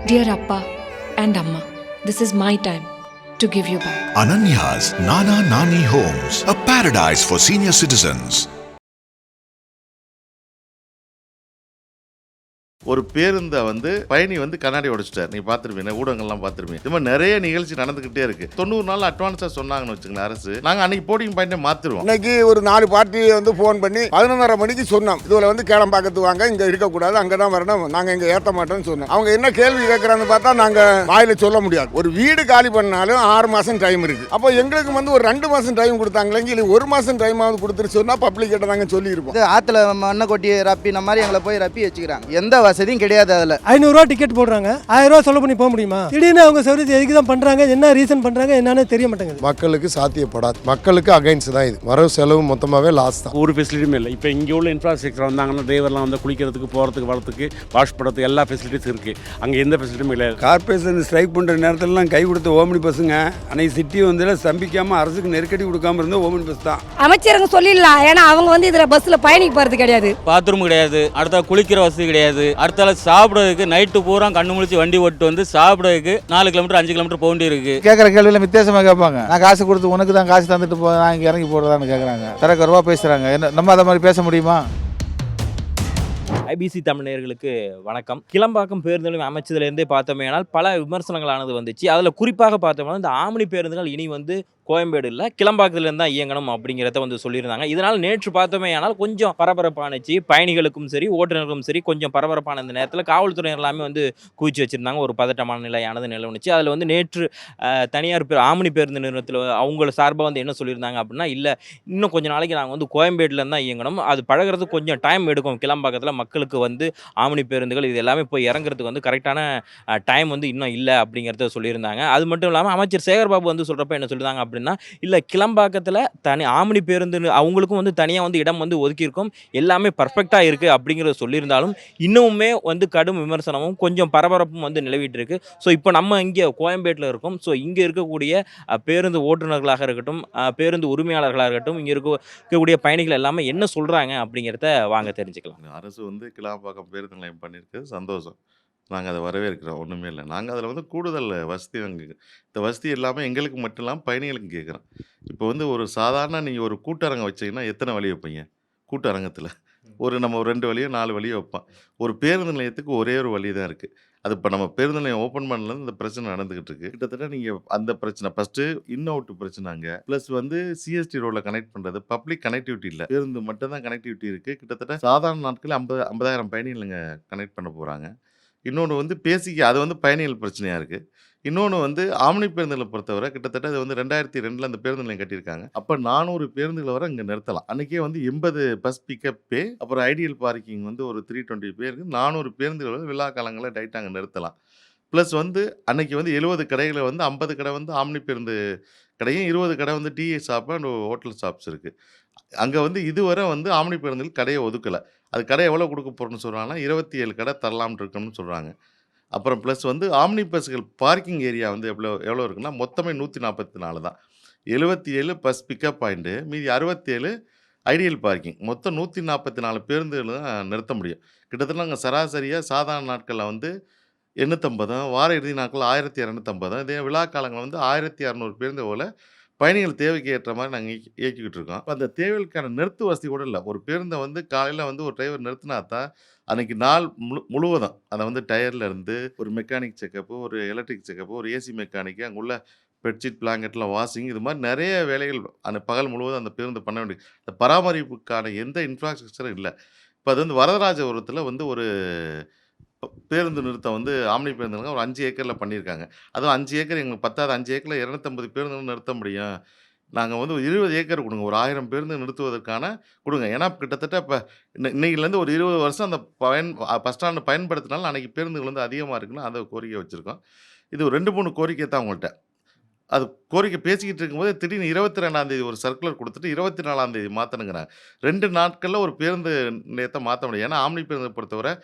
Dear Appa and Amma, this is my time to give you back. Ananya's Nana Nani Homes, a paradise for senior citizens. ஒரு பேருந்தை பயணி கண்ணாடி உடைச்சிட்டார். நீ பார்த்துருப்பீங்க, ஊடகங்கள்லாம் பார்த்துருப்பீங்க. இது மாதிரி நிறைய நிகழ்ச்சி நடந்துகிட்டே இருக்கு. 90 நாள் அட்வான்ஸா சொன்னாங்கன்னு வச்சுங்களேன் அரசு. நாங்க அன்னைக்கு போர்டிங் பாயிண்டே மாத்திருவோம். இன்னைக்கு ஒரு 4 பார்ட்டி ஃபோன் பண்ணி 11:30 மணிக்கு சொன்னோம், இதுல கேளம்பாக்கத்து வாங்க, இங்க இருக்கக்கூடாது, அங்கதான் வரணும், நாங்க இங்க ஏற்ற மாட்டோம்னு சொன்னோம். அவங்க என்ன கேள்வி கேட்கறான்னு பார்த்தா நாங்க வாயில சொல்ல முடியாது. ஒரு வீடு காலி பண்ணாலும் 6 மாசம் டைம் இருக்கு. அப்போ எங்களுக்கு ஒரு 2 மாசம் டைம் கொடுத்தாங்களே, இல்லை 1 மாசம் டைமாவது கொடுத்துட்டு சொன்னா பப்ளிக் கிட்ட நாங்க சொல்லியிருப்போம். ஆத்துல மண்ணை கொட்டி ரப்பி நம்ம மாதிரி எங்களை போய் ரப்பி வச்சுக்கிறாங்க. எந்த வசதியும் கிடையாது. அதில் 500 ரூபா டிக்கெட் போடுறாங்க, 1000 ரூபா சொல்ல பண்ணி போக முடியுமா? திடீர்னு அவங்க சர்வீஸ் எதுக்கு தான் பண்றாங்க, என்ன ரீசன் பண்றாங்க என்னன்னு தெரிய மாட்டேங்குது. மக்களுக்கு சாத்தியப்படாது, மக்களுக்கு அகைன்ஸ்ட் தான் இது. வரவு செலவு மொத்தமாகவே லாஸ் தான். ஒரு ஃபெசிலிட்டியுமே இல்லை. இப்போ இங்கே உள்ள இன்ஃப்ராஸ்ட்ரக்சர் வந்தாங்கன்னா டிரைவர்லாம் குளிக்கிறதுக்கு போகிறதுக்கு வரதுக்கு வாஷ் பண்ணுறதுக்கு எல்லா ஃபெசிலிட்டிஸ் இருக்குது. அங்கே எந்த ஃபெசிலிட்டியும் இல்லை. கார்பரேஷன் ஸ்ட்ரைக் பண்ணுற நேரத்திலலாம் கை கொடுத்த ஓமினி பஸ்ஸுங்க அன்னைக்கு சிட்டி ஸ்தம்பிக்காமல் அரசுக்கு நெருக்கடி கொடுக்காம இருந்த ஓமினி பஸ் தான். அமைச்சருங்க சொல்லிடலாம், ஏன்னா அவங்க இதில் பஸ்ஸில் பயணிக்கு போகிறது கிடையாது, பாத்ரூம் கிடையாது, அடுத்த குளிக்கிற வசதி கிடையாது, அடுத்தால சாப்பிட்றதுக்கு நைட்டு பூரா கண்ணு முழிச்சு வண்டி ஓட்டு சாப்பிட்றதுக்கு 4 கிலோமீட்டர் 5 கிலோமீட்டர் போக வேண்டி இருக்கு. கேட்குற கேள்வியில் வித்தியாசமாக கேட்பாங்க. நான் காசு கொடுத்து உனக்கு தான் காசு தந்துட்டு நான் இங்கே இறங்கி போடுறதான்னு கேட்குறாங்க. தரக்குறவா பேசுகிறாங்க. என்ன நம்ம அதை மாதிரி பேச முடியுமா? ஐபிசி தமிழ் நேயர்களுக்கு வணக்கம். கிளம்பாக்கம் பேருந்து நிலையம் அமைச்சதுலேருந்தே பார்த்தோமேனால் பல விமர்சனங்களானது வந்துச்சு. அதில் குறிப்பாக பார்த்தோம்னா இந்த ஆம்னி பேருந்துகள் இனி கோயம்பேடு இல்லை கிளம்பாக்கத்துலேருந்து தான் இயங்கணும் அப்படிங்கிறத சொல்லியிருந்தாங்க. இதனால் நேற்று பார்த்தோமே ஆனால் கொஞ்சம் பரபரப்பானுச்சு. பயணிகளுக்கும் சரி ஓட்டுநர்களுக்கும் சரி கொஞ்சம் பரபரப்பான இந்த நேரத்தில் காவல்துறையினர் எல்லாமே குவிச்சு வச்சுருந்தாங்க. ஒரு பதட்டமான நிலையானது நிலவுனுச்சு. அதில் நேற்று தனியார் ஆம்னி பேருந்து நிறுவனத்தில் அவங்கள சார்பாக என்ன சொல்லியிருந்தாங்க அப்படின்னா, இல்லை இன்னும் கொஞ்சம் நாளைக்கு நாங்கள் கோயம்பேடுலேருந்து தான் இயங்கணும், அது பழகிறதுக்கு கொஞ்சம் டைம் எடுக்கும், கிளம்பாக்கத்தில் மக்களுக்கு ஆம்னி பேருந்துகள் இது எல்லாமே போய் இறங்குறதுக்கு கரெக்டான டைம் இன்னும் இல்லை அப்படிங்கிறத சொல்லியிருந்தாங்க. அது மட்டும் இல்லாமல் அமைச்சர் சேகர்பாபு சொல்கிறப்ப என்ன சொல்லியிருந்தாங்க அப்படின்னா, இல்லை கிளம்பாக்கத்தில் தனி ஆம்னி பேருந்து அவங்களுக்கும் தனியாக இடம் ஒதுக்கியிருக்கோம், எல்லாமே பர்ஃபெக்டாக இருக்குது அப்படிங்கிறத சொல்லியிருந்தாலும் இன்னுமே கடும் விமர்சனமும் கொஞ்சம் பரபரப்பும் நிலவிட்டு இருக்கு. ஸோ இப்போ நம்ம இங்கே கோயம்பேட்டில் இருக்கோம். ஸோ இங்கே இருக்கக்கூடிய பேருந்து ஓட்டுநர்களாக இருக்கட்டும், பேருந்து உரிமையாளர்களாக இருக்கட்டும், இங்கே இருக்கக்கூடிய பயணிகள் எல்லாமே என்ன சொல்கிறாங்க அப்படிங்கிறத வாங்க தெரிஞ்சுக்கலாம். அரசு கிளாம்பாக்கம் பேருந்து நிலையம் பண்ணியிருக்கிறது சந்தோஷம். நாங்கள் அதை வரவேற்கிறோம். ஒன்றுமே இல்லை. நாங்கள் அதில் கூடுதல் வசதி இந்த வசதி எல்லாமே எங்களுக்கு மட்டும் இல்லாமல் பயணிகளுக்கு கேட்குறோம். இப்போ ஒரு சாதாரண நீங்கள் ஒரு கூட்டரங்கம் வச்சிங்கன்னா எத்தனை வழி வைப்பீங்க? கூட்டரங்கத்தில் நம்ம 2 வழியோ 4 வழியோ வைப்போம். ஒரு பேருந்து நிலையத்துக்கு ஒரே ஒரு வழி தான் இருக்குது. அது இப்போ நம்ம பேருந்து நிலையம் ஓப்பன் பண்ணலேருந்து இந்த பிரச்சனை நடந்துக்கிட்டு இருக்குது. கிட்டத்தட்ட நீங்கள் அந்த பிரச்சனை ஃபஸ்ட்டு இன் அவுட் பிரச்சனைங்க, ப்ளஸ் சிஎஸ்டி ரோடில் கனெக்ட் பண்ணுறது, பப்ளிக் கனெக்டிவிட்டி இல்லை, பேருந்து மட்டும் தான் கனெக்டிவிட்டி இருக்குது. கிட்டத்தட்ட சாதாரண நாட்களில் 50,000 பயணிகள் கனெக்ட் பண்ண போகிறாங்க. இன்னொன்று பேசிக் அது பயணிகள் பிரச்சனையாக இருக்குது. இன்னொன்று ஆம்னி பேருந்துகளை பொறுத்தவரை கிட்டத்தட்ட அது 2002 அந்த பேருந்து நிலையம் கட்டியிருக்காங்க. அப்போ 400 பேருந்துகளை வரை இங்கே நிறுத்தலாம். அன்றைக்கே 80 பஸ் பிக்கப் பே, அப்புறம் ஐடியல் பார்க்கிங் ஒரு 320 பேருக்கு 400 பேருந்துகள் விழா காலங்களில் டைட்டாக அங்கே நிறுத்தலாம். ப்ளஸ் அன்னைக்கு 70 கடைகளை 50 கடை ஆம்னி பேருந்து கடையும், 20 கடை tea shop and hotel shops இருக்குது. அங்கே இதுவரை ஆம்னி பேருந்துகள் கடையை ஒதுக்கலை. அது கடை எவ்வளோ கொடுக்க போகிறோன்னு சொல்கிறாங்கன்னா 27 கடை தரலாம்னு இருக்கணும்னு சொல்கிறாங்க. அப்புறம் ப்ளஸ் ஆம்னி பஸ்ஸுகள் பார்க்கிங் ஏரியா எவ்வளோ இருக்குன்னா மொத்தமே 144 தான். 77 பஸ் பிக்கப் பாயிண்ட்டு, மீதி 67 ஐடியல் பார்க்கிங். மொத்தம் 144 பேருந்துகள் தான் நிறுத்த முடியும். கிட்டத்தட்ட நாங்கள் சராசரியாக சாதாரண நாட்களில் 850, வார இறுதி நாட்கள் 1250, இதே விழா காலங்கள் 1600 பேருந்து போல் பயணிகள் தேவைக்கு ஏற்ற மாதிரி நாங்கள் இயக்கிக்கிட்டு இருக்கோம். அந்த தேவைக்கான நிறுத்து வசதி கூட இல்லை. ஒரு பேருந்தை காலையில் ஒரு டிரைவர் நிறுத்தினா தான் அன்றைக்கி நாள் முழுவதும் அதை டயரில் இருந்து ஒரு மெக்கானிக் செக்கப்பு, ஒரு எலக்ட்ரிக் செக்கப்பு, ஒரு ஏசி மெக்கானிக்கு, அங்கே உள்ள பெட்ஷீட் பிளாங்கெட்லாம் வாஷிங், இது மாதிரி நிறைய வேலைகள் அந்த பகல் முழுவதும் அந்த பேருந்து பண்ண வேண்டியது. அந்த பராமரிப்புக்கான எந்த இன்ஃப்ராஸ்ட்ரக்சரும் இல்லை. இப்போ அது வரதராஜபுரத்தில் ஒரு பேருந்து நிறுத்தம் ஆம்னி பேருந்துங்க ஒரு 5 ஏக்கரில் பண்ணியிருக்காங்க. அதுவும் 5 ஏக்கர் எங்களுக்கு பத்தாது. 5 ஏக்கரில் 250 பேருந்துகள் நிறுத்த முடியும். நாங்கள் 20 ஏக்கர் கொடுங்க, ஒரு 1000 பேருந்து நிறுத்துவதற்கான கொடுங்க. ஏன்னா கிட்டத்தட்ட இப்போ இன்னைக்குலேருந்து ஒரு 20 வருஷம் அந்த பஸ் ஸ்டாண்டு பயன்படுத்தினாலும் அன்றைக்கி பேருந்துகள் அதிகமாக இருக்குன்னு அதை கோரிக்கை வச்சுருக்கோம். இது ஒரு 2-3 கோரிக்கை தான் உங்கள்கிட்ட. அது கோரிக்கை பேசிக்கிட்டு இருக்கும்போது திடீர்னு 22ஆம் தேதி ஒரு சர்க்குலர் கொடுத்துட்டு 24ஆம் தேதி மாற்றணுங்கிறாங்க. 2 நாட்களில் ஒரு பேருந்து நிலையத்தை மாற்ற முடியும். ஏன்னா ஆம்னி பேருந்தை பொறுத்தவரை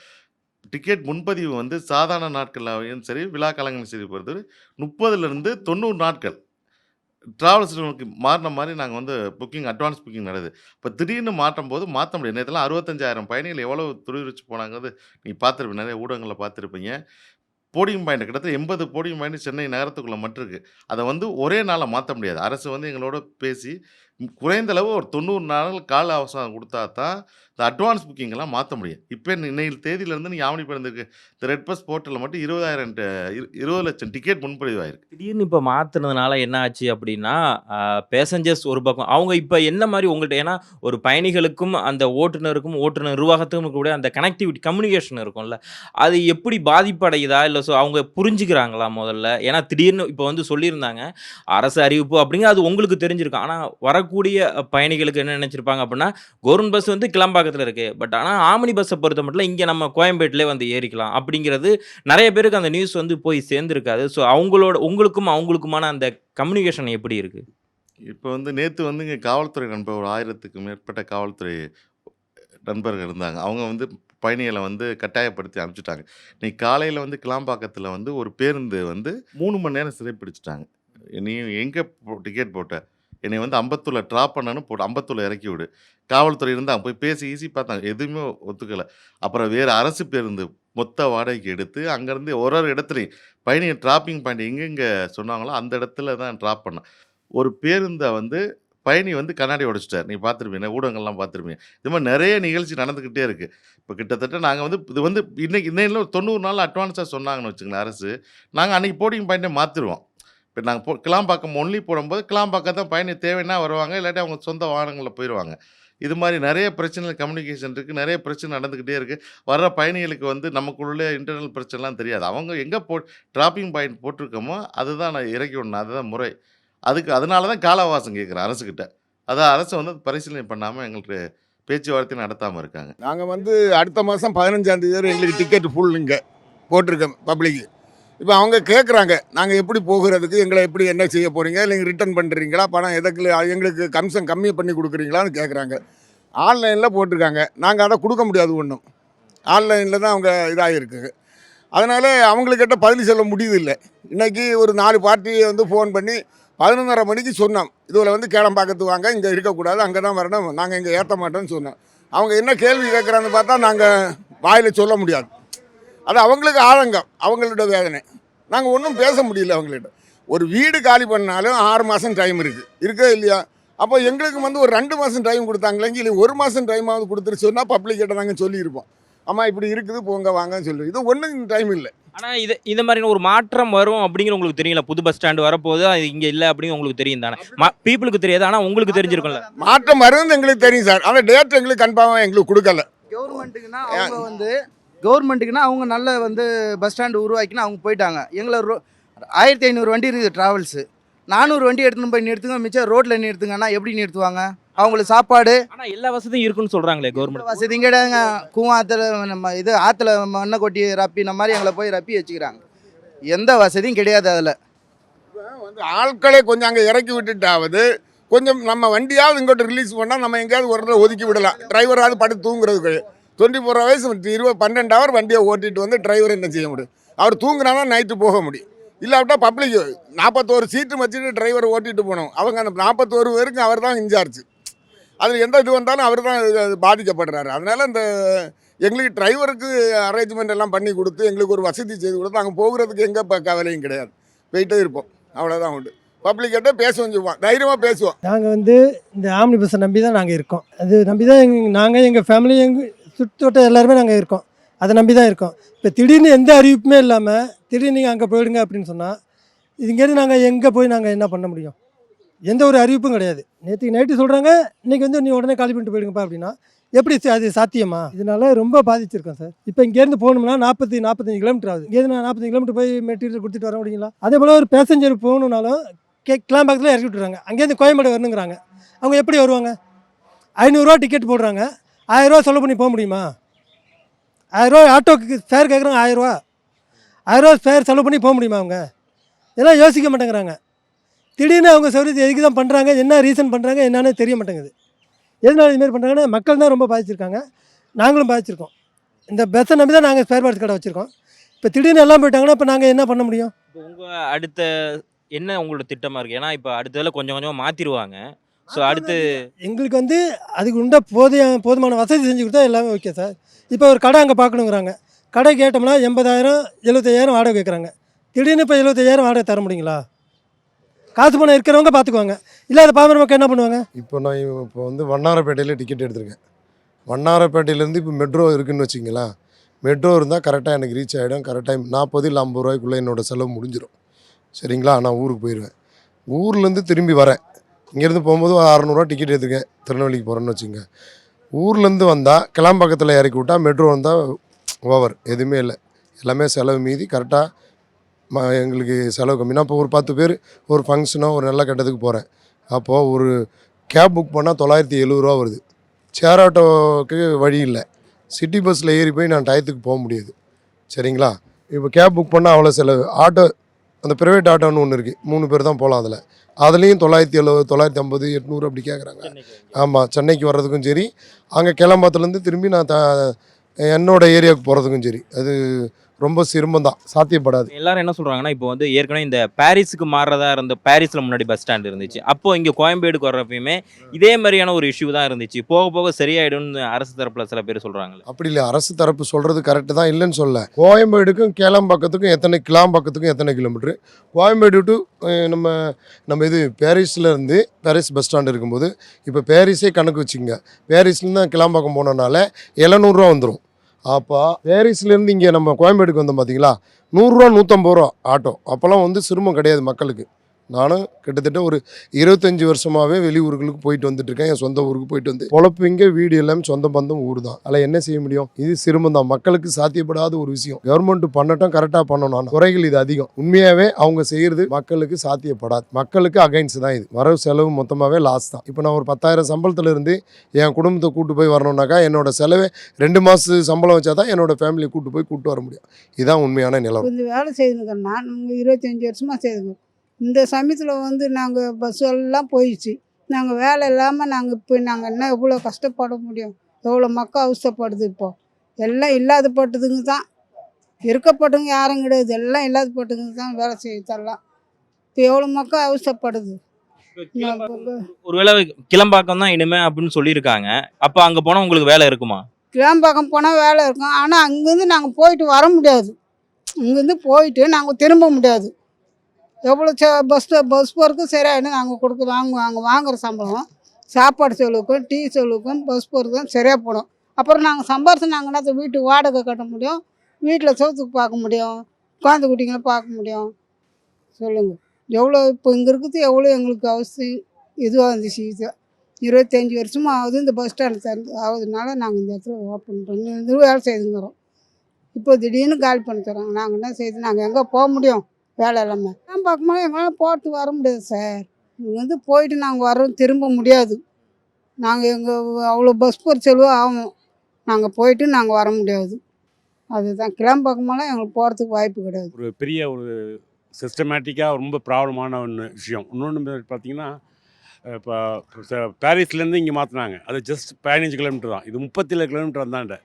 டிக்கெட் முன்பதிவு சாதாரண நாட்கள்லையும் சரி, விழா காலங்களையும் சரி பொறுத்தவரை 30லேருந்து 90 நாட்கள் ட்ராவல்ஸ்க்கு மாறின மாதிரி நாங்கள் புக்கிங் அட்வான்ஸ் புக்கிங் நடக்குது. இப்போ திடீர்னு மாற்றும் போது மாற்ற முடியாது. நேற்றுலாம் 65,000 பயணிகள் எவ்வளோ துருவிச்சு போனாங்கிறது நீங்கள் பார்த்துருப்பீங்க, நிறைய ஊடகங்களில் பார்த்துருப்பீங்க. போடியம் பாயிண்ட் கிட்டத்தட்ட 80 போடியம் பாயிண்ட் சென்னை நகரத்துக்குள்ளே மட்டும் இருக்குது. அதை வந்து ஒரே நாளில் மாற்ற முடியாது. அரசு வந்து எங்களோட பேசி குறைந்த அளவு ஒரு 90 நாள் கால அவகாசம் கொடுத்தா தான் இந்த அட்வான்ஸ் புக்கிங்கெல்லாம் மாற்ற முடியும். இப்போ இன்னைக்கு தேதியிலேருந்து நீங்கள் ஆவணி பிறந்திருக்கு இந்த ரெட் பஸ் போர்ட்டலில் மட்டும் 20 லட்சம் டிக்கெட் முன்பதிவு ஆயிருக்கு. திடீர்னு இப்போ மாத்துனதுனால என்ன ஆச்சு அப்படின்னா, பேசஞ்சர்ஸ் ஒரு பக்கம் அவங்க இப்போ என்ன மாதிரி உங்கள்ட்ட ஏன்னா ஒரு பயணிகளுக்கும் அந்த ஓட்டுநருக்கும் ஓட்டுநர் நிர்வாகத்துக்கும் கூட அந்த கனெக்டிவிட்டி கம்யூனிகேஷன் இருக்கும்ல, அது எப்படி பாதிப்படையுதா? இல்லை அவங்க புரிஞ்சுக்கிறாங்களா முதல்ல? ஏன்னா திடீர்னு இப்போ வந்து சொல்லியிருந்தாங்க அரசு அறிவிப்பு அப்படிங்க அது உங்களுக்கு தெரிஞ்சிருக்கும். ஆனால் வரக்கூடிய பயணிகளுக்கு என்ன நினைச்சிருப்பாங்க அப்படின்னா, கவர்மெண்ட் பஸ் வந்து கிளம்பாக்கத்தில் இருக்கு, பட் ஆனால் ஆம்னி பஸ்ஸை பொறுத்த மட்டும் இங்கே நம்ம கோயம்பேட்டிலே வந்து ஏறிக்கலாம் அப்படிங்கிறது நிறைய பேருக்கு அந்த நியூஸ் வந்து போய் சேர்ந்துருக்காது. ஸோ அவங்களுக்குமான அந்த கம்யூனிகேஷன் எப்படி இருக்கு? இப்போ வந்து நேற்று வந்து இங்கே காவல்துறை நண்பர் ஒரு 1000க்கும் மேற்பட்ட காவல்துறை நண்பர்கள் இருந்தாங்க. அவங்க வந்து பயணிகளை வந்து கட்டாயப்படுத்தி அனுப்பிச்சிட்டாங்க. இன்னைக்கு காலையில் வந்து கிளாம்பாக்கத்தில் வந்து ஒரு பேருந்து வந்து 3 மணி நேரம் சிறைப்பிடிச்சிட்டாங்க. நீ எங்கே டிக்கெட் போட்ட, என்னை வந்து அம்பத்தூரில் ட்ராப் பண்ணணும் போட்டு அம்பத்தூரில் இறக்கி விடு. காவல்துறை இருந்தாங்க, போய் பேசி ஈஸி பார்த்தாங்க, எதுவுமே ஒத்துக்கலை. அப்புறம் வேறு அரசு பேருந்து மொத்த வாடகைக்கு எடுத்து அங்கேருந்து ஒரு இடத்துலையும் பயணிகள் ட்ராப்பிங் பாயிண்ட் எங்கெங்கே சொன்னாங்களோ அந்த இடத்துல தான் ட்ராப் பண்ணேன். ஒரு பேருந்தை வந்து பயணி வந்து கண்ணாடி உடைச்சிட்டார். நீ பார்த்துருப்பீங்க, ஊடகங்கள்லாம் பார்த்துருப்பீங்க. இது மாதிரி நிறைய நிகழ்ச்சி நடந்துக்கிட்டே இருக்குது. இப்போ கிட்டத்தட்ட நாங்கள் வந்து இது வந்து இன்னைக்கு 90 நாள் அட்வான்ஸாக சொன்னாங்கன்னு வச்சுங்களேன் அரசு. நாங்கள் அன்றைக்கி போர்டிங் பாயிண்ட்டை மாற்றிடுவோம். இப்போ நாங்கள் கிளாம்பாக்கம் ஒன்லி போடும்போது கிளாம்பாக்கம் தான் பயணி தேவைன்னா வருவாங்க, இல்லாட்டி அவங்க சொந்த வாகனங்களில் போயிடுவாங்க. இது மாதிரி நிறைய பிரச்சனை கம்யூனிகேஷன் இருக்குது, நிறைய பிரச்சனை நடந்துக்கிட்டே இருக்குது. வர்ற பயணிகளுக்கு வந்து நமக்குள்ளே இன்டர்னல் பிரச்சனைலாம் தெரியாது. அவங்க எங்கே ட்ராப்பிங் பாயிண்ட் போட்டிருக்கோமோ அதுதான் நான் இறக்கி விடணும், அதுதான் முறை. அதனால தான் கால அவகாசம் கேட்குறேன் அரசுக்கிட்ட. அதான் அரசு வந்து பரிசீலனை பண்ணாமல் எங்களுக்கு பேச்சுவார்த்தை நடத்தாமல் இருக்காங்க. நாங்கள் வந்து அடுத்த மாதம் 15ஆம் தேதி வரை எங்களுக்கு டிக்கெட் ஃபுல் இங்கே போட்டிருக்கோம் பப்ளிக்கு. இப்போ அவங்க கேட்குறாங்க, நாங்கள் எப்படி போகிறதுக்கு, எங்களை எப்படி என்ன செய்ய போகிறீங்க, இல்லை ரிட்டர்ன் பண்ணுறீங்களா, பணம் எதுக்கு எங்களுக்கு கமிஷன் கம்மி பண்ணி கொடுக்குறீங்களான்னு கேட்குறாங்க. ஆன்லைனில் போட்டிருக்காங்க, நாங்கள் அதை கொடுக்க முடியாது ஒன்றும். ஆன்லைனில் தான் அவங்க இதாகிருக்குங்க. அதனால் அவங்கக்கிட்ட பதில் சொல்ல முடியுதில்லை. இன்றைக்கி ஒரு 4 பார்ட்டியை வந்து ஃபோன் பண்ணி 11:30 மணிக்கு சொன்னோம், இதில் வந்து கேளம்பாக்கத்து வாங்க, இங்கே இருக்கக்கூடாது, அங்கே தான் வரணும், நாங்கள் இங்கே ஏற்ற மாட்டோம்னு சொன்னோம். அவங்க என்ன கேள்வி கேட்குறான்னு பார்த்தா நாங்கள் வாயில் சொல்ல முடியாது. அது அவங்களுக்கு ஆதங்கம், அவங்களோட வேதனை. நாங்கள் ஒன்றும் பேச முடியல அவங்கள்ட்ட. ஒரு வீடு காலி பண்ணாலும் 6 மாதம் டைம் இருக்கே இல்லையா? அப்போ எங்களுக்கு வந்து ஒரு 2 மாதம் டைம் கொடுத்தாங்களேங்க, இல்லை 1 மாதம் டைமாவது கொடுத்துட்டு சொன்னால் பப்ளிக்கிட்ட நாங்கள் சொல்லியிருப்போம், அம்மா இப்படி இருக்குது போங்க வாங்கன்னு சொல்லி. இது ஒன்றும் டைம் இல்லை. ஆனால் இந்த மாதிரி ஒரு மாற்றம் வரும் அப்படிங்கிற உங்களுக்கு தெரியல. புது பஸ் ஸ்டாண்டு வரப்போது அது இங்கே இல்லை அப்படின்னு உங்களுக்கு தெரியும் தானே? பீப்புளுக்கு தெரியாது, ஆனால் உங்களுக்கு தெரிஞ்சிருக்கும்ல. மாற்றம் வரும்னு எங்களுக்கு தெரியும் சார், ஆனால் டேட் எங்களுக்கு கன்ஃபார்மாக எங்களுக்கு கொடுக்கல. கவர்மெண்ட்டுக்குன்னா அவங்க நல்ல வந்து பஸ் ஸ்டாண்டு உருவாக்கினா அவங்க போயிட்டாங்க. எங்களை 1500 வண்டி இருக்குது ட்ராவல்ஸு, 400 வண்டி எடுத்துன்னு போய் நிறுத்துங்க, மிச்சம் ரோட்டில் நிறுத்துங்கன்னா எப்படி நிறுத்துவாங்க? அவங்களுக்கு சாப்பாடு ஆனால் எல்லா வசதியும் இருக்குன்னு சொல்கிறாங்களே கவர்மெண்ட். வசதி கிடையாதுங்க. கூவாத்தில் நம்ம இது ஆற்றுல மண்ணை கொட்டி ரப்பின மாதிரி எங்களை போய் ரப்பி வச்சுக்கிறாங்க. எந்த வசதியும் கிடையாது. அதில் வந்து ஆட்களை கொஞ்சம் அங்கே இறக்கி விட்டுட்டாவது கொஞ்சம் நம்ம வண்டியாவது இங்கோட்டு ரிலீஸ் பண்ணால் நம்ம எங்கேயாவது ஒரு இடத்துல ஒதுக்கி விடலாம். டிரைவராவது படுத்து தூங்குறதுக்கு 24 வயசு 12 ஹவர் வண்டியை ஓட்டிட்டு வந்து டிரைவர் என்ன செய்ய முடியும்? அவர் தூங்குனா தான் நைட்டு போக முடியும். இல்லாவிட்டா பப்ளிக் 41 சீட்டு வச்சுட்டு டிரைவர் ஓட்டிட்டு போனோம். அவங்க அந்த 41 பேருக்கு அவர் தான் இன்சார்ஜ். அதில் எந்த இது வந்தாலும் அவர் தான் பாதிக்கப்படுறாரு. அதனால் இந்த எங்களுக்கு டிரைவருக்கு அரேஞ்ச்மெண்ட் எல்லாம் பண்ணி கொடுத்து எங்களுக்கு ஒரு வசதி செய்து கொடுத்து அங்கே போகிறதுக்கு எங்கே கவலையும் கிடையாது, போயிட்டே இருப்போம். அவ்வளோதான் உண்டு. பப்ளிக்கிட்ட பேசுவோம், சொல்லுவோம், தைரியமாக பேசுவோம். நாங்கள் வந்து இந்த ஆம்னி பஸ்ஸை நம்பி தான் நாங்கள் இருக்கோம். அது நம்பி தான் நாங்கள் எங்கள் ஃபேமிலி எங்கள் சுற்றோட்ட எல்லாருமே நாங்கள் இருக்கோம். அதை நம்பி தான் இருக்கோம். இப்போ திடீர்னு எந்த அறிவிப்புமே இல்லாமல் திடீர்னு நீங்கள் அங்கே போயிடுங்க அப்படின்னு சொன்னால் இங்கேருந்து நாங்கள் எங்கே போய் நாங்கள் என்ன பண்ண முடியும்? எந்த ஒரு அறிவிப்பும் கிடையாது. நேற்றுக்கு நைட்டு சொல்கிறாங்க, இன்றைக்கி வந்து நீ உடனே காலி பண்ணிட்டு போயிடுங்கப்பா அப்படின்னா எப்படி அது சாத்தியமா? இதனால ரொம்ப பாதிச்சிருக்கோம் சார். இப்போ இங்கேருந்து போகணும்னா 45 கிலோமீட்டர் ஆகுது. இங்கேருந்து நான் 45 கிலோமீட்டர் போய் மெட்டீரியல் கொடுத்துட்டு வர முடியுங்களா? அதே போல் ஒரு பேசஞ்சர் போகணுன்னாலும் கிளாம்பாக்கத்தில் இறக்கி விட்டுறாங்க, அங்கேருந்து கோயம்பேடு வரணுங்கிறாங்க. அவங்க எப்படி வருவாங்க? 500 டிக்கெட் போடுறாங்க, 1000 செலவு பண்ணி போக முடியுமா? 1000 ஆட்டோக்கு ஃபேர் கேட்குறாங்க, 1000 ஃபேர் செலவு பண்ணி போக முடியுமா? அவங்க இதெல்லாம் யோசிக்க மாட்டேங்கிறாங்க. திடீர்னு அவங்க சௌகரியத்தை எதுக்கு தான் பண்ணுறாங்க, என்ன ரீசன் பண்ணுறாங்க என்னன்னு தெரிய மாட்டேங்குது. எதனால இதுமாரி பண்ணுறாங்கன்னா மக்கள் தான் ரொம்ப பாதிச்சிருக்காங்க, நாங்களும் பாதிச்சிருக்கோம். இந்த பஸ்ஸை நம்பி தான் நாங்கள் ஸ்பேர் பார்ட்ஸ் கடை வச்சுருக்கோம். இப்போ திடீர்னு எல்லாம் போயிட்டாங்கன்னா இப்போ நாங்கள் என்ன பண்ண முடியும்? இப்போ உங்கள் அடுத்த என்ன உங்களோட திட்டமாக இருக்குது? ஏன்னா இப்போ அடுத்ததில் கொஞ்சம் கொஞ்சமாக மாற்றிடுவாங்க. ஸோ அடுத்து எங்களுக்கு வந்து அதுக்கு உண்ட போதுமான வசதி செஞ்சு கொடுத்தா எல்லாமே ஓகே சார். இப்போ ஒரு கடை அங்கே பார்க்கணுங்கிறாங்க, கடை கேட்டோம்னா 80,000 75,000 வாடகை கேட்குறாங்க. திடீர்னு இப்போ 75,000 வாடகை தர முடியுங்களா? காசு பணம் இருக்கிறவங்க பார்த்துக்குவாங்க, இல்லாத பாமர மக்கள் என்ன பண்ணுவாங்க? இப்போ நான் இப்போ வந்து வண்ணாரப்பேட்டையில் டிக்கெட் எடுத்திருக்கேன். வண்ணாரப்பேட்டையிலேருந்து இப்போ மெட்ரோ இருக்குதுன்னு வச்சிங்களேன். மெட்ரோ இருந்தால் கரெக்டாக எனக்கு ரீச் ஆகிடும். கரெக்டாக 40 இல்லை 50 ரூபாய்க்குள்ளே என்னோடய செலவு முடிஞ்சிடும். சரிங்களா? நான் ஊருக்கு போயிடுவேன். ஊர்லேருந்து திரும்பி வரேன். இங்கேருந்து போகும்போது 600 டிக்கெட் எடுத்துருக்கேன். திருநெல்வேலிக்கு போகிறேன்னு வச்சுங்க. ஊர்லேருந்து வந்தால் கிளாம்பாக்கத்தில் இறக்கி விட்டால் மெட்ரோ வந்தால் ஓவர், எதுவுமே இல்லை. எல்லாமே செலவு மீதி கரெக்டாக எங்களுக்கு செலவு கம்மினா. இப்போ ஒரு 10 பேர் ஒரு ஃபங்க்ஷனோ ஒரு நல்ல கட்டத்துக்கு போகிறேன். அப்போது ஒரு கேப் புக் பண்ணால் 970 ரூபா வருது. ஷேர் ஆட்டோவுக்கு வழி இல்லை. சிட்டி பஸ்ஸில் ஏறி போய் நான் டயத்துக்கு போக முடியாது. சரிங்களா? இப்போ கேப் புக் பண்ணால் அவ்வளோ செலவு. ஆட்டோ அந்த ப்ரைவேட் ஆட்டோன்னு ஒன்று இருக்குது, 3 பேர் தான் போகலாம். அதுலேயும் 970 950 800 அப்படி கேட்குறாங்க. ஆமாம், சென்னைக்கு வர்றதுக்கும் சரி, அங்கே கிளம்பாத்துலேருந்து திரும்பி நான் என்னோட ஏரியாவுக்கு போகிறதுக்கும் சரி, அது ரொம்ப சிரமம் தான், சாத்தியப்படாது. எல்லாரும் என்ன சொல்றாங்கன்னா, இப்போ வந்து ஏற்கனவே இந்த பாரிஸுக்கு மாறுறதா இருந்த பாரிஸ்ல முன்னாடி பஸ் ஸ்டாண்ட் இருந்துச்சு. அப்போ இங்க கோயம்பேடுக்கு வர்றப்பயுமே இதே மாதிரியான ஒரு இஷ்யூ தான் இருந்துச்சு. போக போக சரியாயிடும்னு அரசு தரப்புல சில பேர் சொல்றாங்க. அப்படி இல்லை, அரசு தரப்பு சொல்கிறது கரெக்டு தான், இல்லைன்னு சொல்ல. கோயம்பேடுக்கும் கிளம்பாக்கத்துக்கும் கிளாம்பாக்கத்துக்கும் எத்தனை கிலோமீட்ரு? கோயம்பேடு டு நம்ம இது பாரிஸ்லேருந்து பாரிஸ் பஸ் ஸ்டாண்டு இருக்கும்போது, இப்போ பாரிஸே கணக்கு வச்சுங்க. பாரிஸ்லேருந்து கிளாம்பாக்கம் போனோம்னால 700 ரூபா வந்துடும். அப்போ பாரிஸ்லேருந்து இங்கே நம்ம கோயம்பேடுக்கு வந்தோம் பார்த்தீங்களா, 100 ரூபா 150 ரூபா ஆட்டோ. அப்போல்லாம் வந்து சிரமம் கிடையாது மக்களுக்கு. நானும் கிட்டத்தட்ட ஒரு 25 வருஷமாகவே வெளியூர்களுக்கு போயிட்டு வந்துட்டுருக்கேன். என் சொந்த ஊருக்கு போயிட்டு வந்து பொழப்பு இங்கே, வீடு எல்லாமே சொந்த பந்தம் ஊர் தான். அதில் என்ன செய்ய முடியும்? இது சிரமம் தான், மக்களுக்கு சாத்தியப்படாத ஒரு விஷயம். கவர்மெண்ட் பண்ணட்டும், கரெக்டாக பண்ணணும். குறைகள் இது அதிகம். உண்மையாகவே அவங்க செய்கிறது மக்களுக்கு சாத்தியப்படாது. மக்களுக்கு அகைன்ஸ்ட் தான் இது. வரவு செலவு மொத்தமாகவே லாஸ் தான். இப்போ நான் ஒரு 10,000 சம்பளத்தில் இருந்து என் குடும்பத்தை கூட்டு போய் வரணுன்னாக்கா என்னோட செலவே 2 மாதம் சம்பளம் வச்சா தான் என்னோட ஃபேமிலியை கூட்டு வர முடியும். இதுதான் உண்மையான நிலவு. கொஞ்சம் வேலை செய்துங்கன்னா நாங்கள் 25 வருஷமாக செய்துங்க. இந்த சமயத்தில் வந்து நாங்கள் பஸ் எல்லாம் போயிடுச்சு. நாங்கள் வேலை இல்லாமல் நாங்கள் இப்போ என்ன எவ்வளோ கஷ்டப்பட முடியும்? எவ்வளோ மக்கள் அவஸ்தைப்படுது. இப்போது எல்லாம் இல்லாதப்பட்டதுங்க தான், இருக்கப்பட்டவங்க யாரும் கிடையாது. எல்லாம் இல்லாதப்பட்டதுங்க தான் வேலை செய்யறதெல்லாம். இப்போ எவ்வளோ மக்கள் அவஸ்தைப்படுது. ஒருவேளை கிளம்பாக்கம் தான் இனிமே அப்படின்னு சொல்லியிருக்காங்க. அப்போ அங்கே போனால் உங்களுக்கு வேலை இருக்குமா? கிளம்பாக்கம் போனால் வேலை இருக்கும், ஆனால் அங்கேருந்து நாங்கள் போயிட்டு வர முடியாது. இங்கேருந்து போயிட்டு நாங்கள் திரும்ப முடியாது. எவ்வளோ பஸ் போகிறதுக்கும் சரியாயிடும். நாங்கள் அங்கே வாங்குகிற சம்பளம் சாப்பாடு செலவுக்கும் டீ செலவுக்கும் பஸ் போகிறது தான் சரியாக போடும். அப்புறம் நாங்கள் சம்பாரிச்சு நாங்கள் என்ன வீட்டு வாடகை கட்ட முடியும், வீட்டில் சோத்துக்கு பார்க்க முடியும், குழந்தை குட்டிங்களை பார்க்க முடியும். சொல்லுங்கள், எவ்வளோ இப்போ இங்கே இருக்குது எவ்வளோ எங்களுக்கு அவசியம் இதுவாக இருந்துச்சு. இது 25 வருஷமாக ஆகுது இந்த பஸ் ஸ்டாண்டு ஆகுதுனால நாங்கள் இந்த இடத்துல ஓப்பன் பண்ணி வேலை செய்துங்கிறோம். இப்போ திடீர்னு காலி பண்ணி தரோம். நாங்கள் என்ன செய்யுது? நாங்கள் எங்கே போக முடியும்? வேலை இல்லாமல் நான் பார்க்கும்போது எங்களால் போட்டு வர முடியாது சார். இங்கே வந்து போயிட்டு நாங்கள் வரோம், திரும்ப முடியாது. நாங்கள் அவ்வளோ பஸ் போகிற செலவு ஆகும். நாங்கள் போயிட்டு நாங்கள் வர முடியாது. அதுதான் கிளம்பாக்கமெல்லாம் எங்களுக்கு போகிறதுக்கு வாய்ப்பு கிடையாது. ஒரு பெரிய ஒரு சிஸ்டமேட்டிக்காக ரொம்ப ப்ராப்ளமான விஷயம். இன்னொன்று பார்த்தீங்கன்னா, இப்போ பாரிஸ்லேருந்து இங்கே மாற்றினாங்க. அது ஜஸ்ட் 15 கிலோமீட்டர் தான். இது 37 கிலோமீட்டர் வந்தாண்ட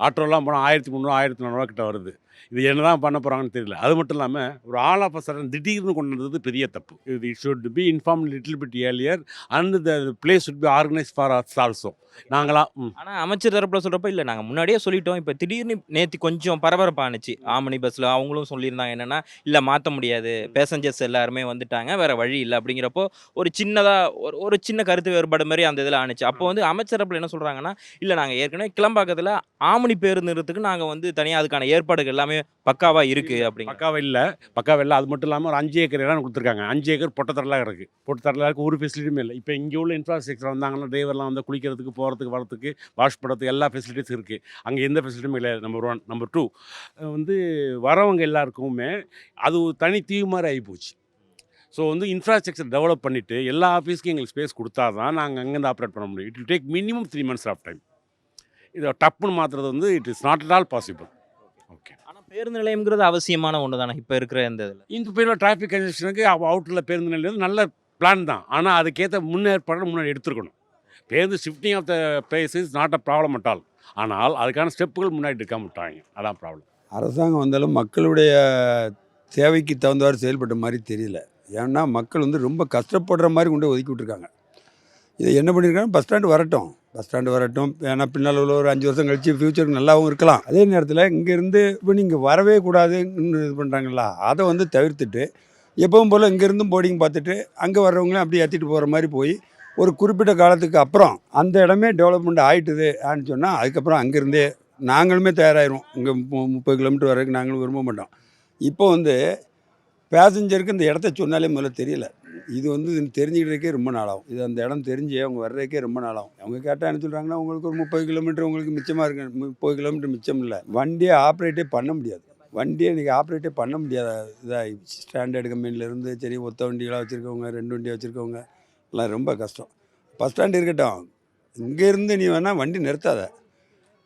ஆட்டோலாம் போனால் 1300 1400 கிட்ட வருது. இது என்ன தான் பண்ண போகிறாங்கன்னு தெரியல. அது மட்டும் இல்லாமல் ஒரு ஆல் ஆஃப் அ சடன் திடீர்னு கொண்டு வந்தது பெரிய தப்பு. இது it should be inform little bit earlier and the place should be organise for us also. நாங்களாம் ஆனால் அமைச்சர் தரப்பில் சொல்கிறப்ப இல்லை நாங்கள் முன்னாடியே சொல்லிட்டோம். இப்போ திடீர்னு நேற்று கொஞ்சம் பரபரப்பானுச்சு ஆமணி பஸ்ஸில். அவங்களும் சொல்லியிருந்தாங்க என்னென்னா, இல்லை மாற்ற முடியாது, பேசஞ்சர்ஸ் எல்லாருமே வந்துட்டாங்க, வேறு வழி இல்லை அப்படிங்கிறப்போ ஒரு சின்னதாக ஒரு சின்ன கருத்து வேறுபாடு மாதிரி அந்த இதில் ஆணுச்சு. அப்போ வந்து அமைச்சர் தரப்பில் என்ன சொல்கிறாங்கன்னா, இல்லை நாங்கள் ஏற்கனவே கிளம்பாக்கத்தில் ஆமணி பேருந்து நிறுத்துக்கு நாங்கள் வந்து தனியாக அதுக்கான ஏற்பாடுகள் எல்லாமே பக்காவாக இருக்குது அப்படிங்க. பக்காவாக இல்லை. அது மட்டும் இல்லாமல் ஒரு 5 ஏக்கர் இடம் கொடுத்துருக்காங்க. 5 ஏக்கர் பொட்டத்தரலாக இருக்குது. பொட்டத்தரலாக ஒரு ஃபெசிலிட்டியுமே இல்லை. இப்போ இங்கே உள்ள இன்ஃப்ராஸ்ட்ரக்சர் வந்தாங்கன்னா டிரைவர்லாம் வந்து குளிக்கிறதுக்கு போகிறதுக்கு வரத்துக்கு வாஷ் பண்ணுறதுக்கு எல்லா ஃபெசிலிட்டிஸ் இருக்குது. அங்கே எந்த ஃபெசிலிட்டியுமே கிடையாது. நம்பர் 1. நம்பர் 2 வந்து வரவங்க எல்லாருக்குமே அது ஒரு தனி தீவு மாதிரி ஆகிப்போச்சு. ஸோ வந்து இன்ஃப்ராஸ்ட்ரக்சர் டெவலப் பண்ணிவிட்டு எல்லா ஆஃபீஸ்க்கும் எங்களுக்கு ஸ்பேஸ் கொடுத்தா தான் நாங்கள் அங்கேருந்து ஆப்ரேட் பண்ண முடியும். It will take minimum 3 months of time. இதை டப்புன்னு மாற்றுறது வந்து it is not at all possible. Okay, ஆனால் பேருந்து நிலையம்ங்கிறது அவசியமான ஒன்று தானே இப்போ இருக்கிற இந்த இதில். இந்த பேரில் டிராஃபிக் கன்ஜெக்ஷனுக்கு அவுட்டரில் பேருந்து நிலையம் நல்ல பிளான் தான். ஆனால் அதுக்கேற்ற முன்னேற்பாடு முன்னாடி எடுத்துருக்கணும். பேருந்து shifting of the place is not a problem at all. ஆனால் அதுக்கான ஸ்டெப்புகள் முன்னாடி எடுக்காம விட்டாங்க. அதான் ப்ராப்ளம். அரசாங்கம் வந்தாலும் மக்களுடைய தேவைக்கு தகுந்தவாறு செயல்பட்ட மாதிரி தெரியல. ஏன்னா மக்கள் வந்து ரொம்ப கஷ்டப்படுற மாதிரி கொண்டு ஒதுக்கி விட்டுருக்காங்க. இதை என்ன பண்ணியிருக்காங்க, பஸ் ஸ்டாண்டு வரட்டும், பஸ் ஸ்டாண்டு வரட்டும், ஏன்னா பின்னால் உள்ள ஒரு 5 வருஷம் கழிச்சு ஃப்யூச்சருக்கு நல்லாவும் இருக்கலாம். அதே நேரத்தில் இங்கேருந்து இப்போ நீங்கள் வரவே கூடாதுன்னு இது பண்ணுறாங்களா, அதை வந்து தவிர்த்துட்டு எப்பவும் போல் இங்கேருந்தும் போர்டிங் பார்த்துட்டு அங்கே வர்றவங்களையும் அப்படியே ஏற்றிட்டு போகிற மாதிரி போய் ஒரு குறிப்பிட்ட காலத்துக்கு அப்புறம் அந்த இடமே டெவலப்மெண்ட் ஆகிட்டுது ஆன்னு சொன்னால் அதுக்கப்புறம் அங்கேருந்தே நாங்களுமே தயாராகிடுவோம். இங்கே 30 கிலோமீட்டர் வரைக்கும் நாங்களும் விரும்ப மாட்டோம். இப்போ வந்து பேசஞ்சருக்கு இந்த இடத்த சொன்னாலே முதல்ல தெரியல. இது வந்து தெரிஞ்சுக்கிறதுக்கே ரொம்ப நாளாகும். இது அந்த இடம் தெரிஞ்சு அவங்க வர்றதுக்கே ரொம்ப நாளாகும். அவங்க கேட்டால் என்ன சொல்கிறாங்கன்னா, உங்களுக்கு ஒரு 30 கிலோமீட்டர் உங்களுக்கு மிச்சமாக இருக்கு. 30 கிலோமீட்டர் மிச்சம் இல்லை. வண்டியை ஆப்ரேட்டே பண்ண முடியாது. வண்டியை இன்றைக்கி ஆப்ரேட்டே பண்ண முடியாத இதாகிடுச்சு. ஸ்டாண்டர்டு கம்பெனிலேருந்து சரி ஒத்த வண்டிகளாக வச்சுருக்கவங்க, 2 வண்டியாக வச்சுருக்கவங்க எல்லாம் ரொம்ப கஷ்டம். பஸ் ஸ்டாண்டு இருக்கட்டும், இங்கேருந்து நீ வேணால் வண்டி நிறுத்தாத.